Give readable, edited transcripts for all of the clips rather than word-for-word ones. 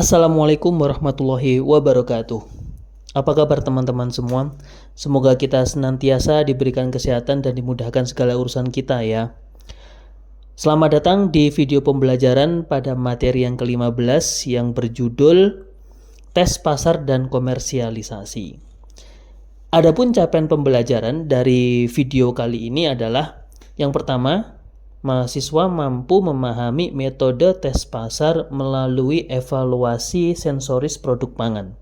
Assalamualaikum warahmatullahi wabarakatuh. Apa kabar teman-teman semua? Semoga kita senantiasa diberikan kesehatan dan dimudahkan segala urusan kita ya. Selamat datang di video pembelajaran pada materi yang ke-15 yang berjudul Tes Pasar dan Komersialisasi. Adapun capaian pembelajaran dari video kali ini adalah yang pertama, mahasiswa mampu memahami metode tes pasar melalui evaluasi sensoris produk pangan.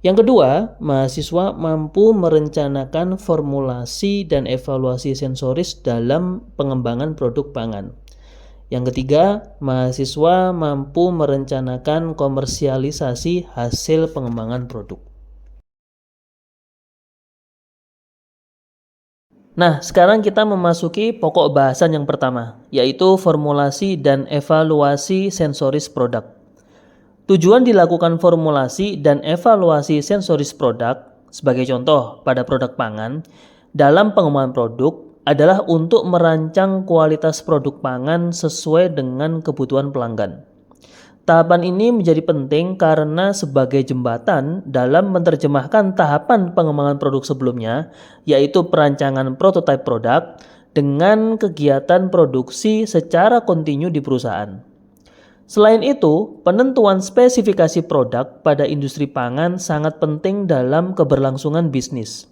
Yang kedua, mahasiswa mampu merencanakan formulasi dan evaluasi sensoris dalam pengembangan produk pangan. Yang ketiga, mahasiswa mampu merencanakan komersialisasi hasil pengembangan produk. Nah, sekarang kita memasuki pokok bahasan yang pertama, yaitu formulasi dan evaluasi sensoris produk. Tujuan dilakukan formulasi dan evaluasi sensoris produk, sebagai contoh pada produk pangan, dalam pengembangan produk adalah untuk merancang kualitas produk pangan sesuai dengan kebutuhan pelanggan. Tahapan ini menjadi penting karena sebagai jembatan dalam menerjemahkan tahapan pengembangan produk sebelumnya, yaitu perancangan prototipe produk dengan kegiatan produksi secara kontinu di perusahaan. Selain itu, penentuan spesifikasi produk pada industri pangan sangat penting dalam keberlangsungan bisnis.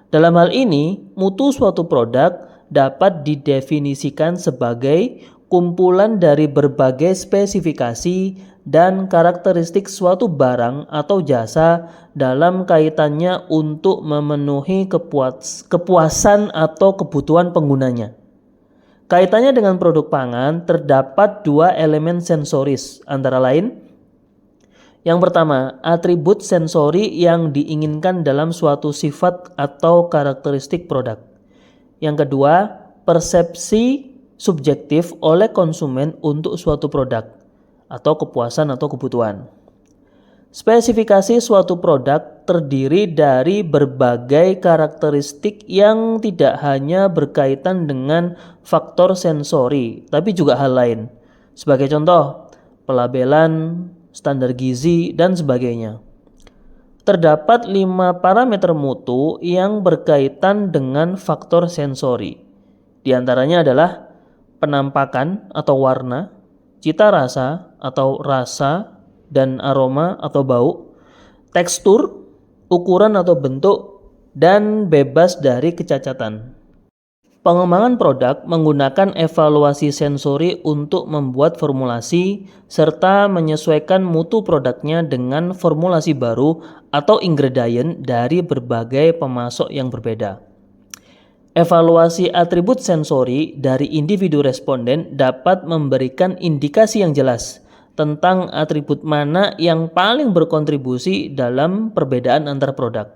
Dalam hal ini, mutu suatu produk dapat didefinisikan sebagai kumpulan dari berbagai spesifikasi dan karakteristik suatu barang atau jasa dalam kaitannya untuk memenuhi kepuasan atau kebutuhan penggunanya. Kaitannya dengan produk pangan terdapat dua elemen sensoris, antara lain yang pertama, atribut sensori yang diinginkan dalam suatu sifat atau karakteristik produk. Yang kedua, persepsi subjektif oleh konsumen untuk suatu produk atau kepuasan atau kebutuhan. Spesifikasi suatu produk terdiri dari berbagai karakteristik yang tidak hanya berkaitan dengan faktor sensori, tapi juga hal lain. Sebagai contoh, pelabelan, standar gizi, dan sebagainya. Terdapat 5 parameter mutu yang berkaitan dengan faktor sensori. Di antaranya adalah penampakan atau warna, cita rasa atau rasa dan aroma atau bau, tekstur, ukuran atau bentuk, dan bebas dari kecacatan. Pengembangan produk menggunakan evaluasi sensori untuk membuat formulasi serta menyesuaikan mutu produknya dengan formulasi baru atau ingredient dari berbagai pemasok yang berbeda. Evaluasi atribut sensori dari individu responden dapat memberikan indikasi yang jelas tentang atribut mana yang paling berkontribusi dalam perbedaan antar produk.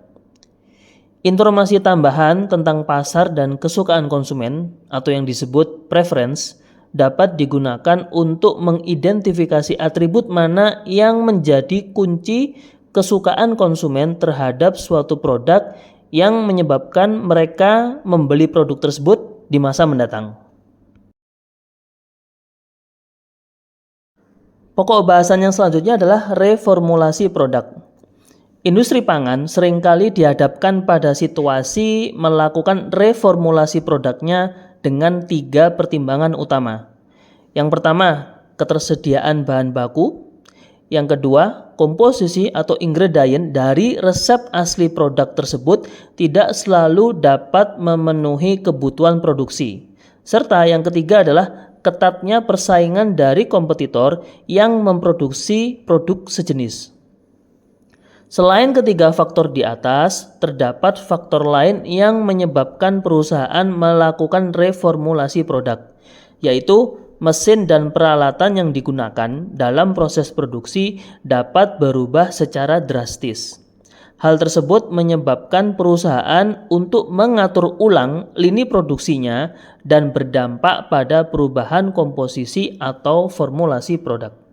Informasi tambahan tentang pasar dan kesukaan konsumen atau yang disebut preference dapat digunakan untuk mengidentifikasi atribut mana yang menjadi kunci kesukaan konsumen terhadap suatu produk yang menyebabkan mereka membeli produk tersebut di masa mendatang. Pokok bahasan yang selanjutnya adalah reformulasi produk. Industri pangan seringkali dihadapkan pada situasi melakukan reformulasi produknya dengan 3 pertimbangan utama. Yang pertama, ketersediaan bahan baku. Yang kedua, komposisi atau ingredient dari resep asli produk tersebut tidak selalu dapat memenuhi kebutuhan produksi. Serta yang ketiga adalah ketatnya persaingan dari kompetitor yang memproduksi produk sejenis. Selain ketiga faktor di atas, terdapat faktor lain yang menyebabkan perusahaan melakukan reformulasi produk, yaitu mesin dan peralatan yang digunakan dalam proses produksi dapat berubah secara drastis. Hal tersebut menyebabkan perusahaan untuk mengatur ulang lini produksinya dan berdampak pada perubahan komposisi atau formulasi produk.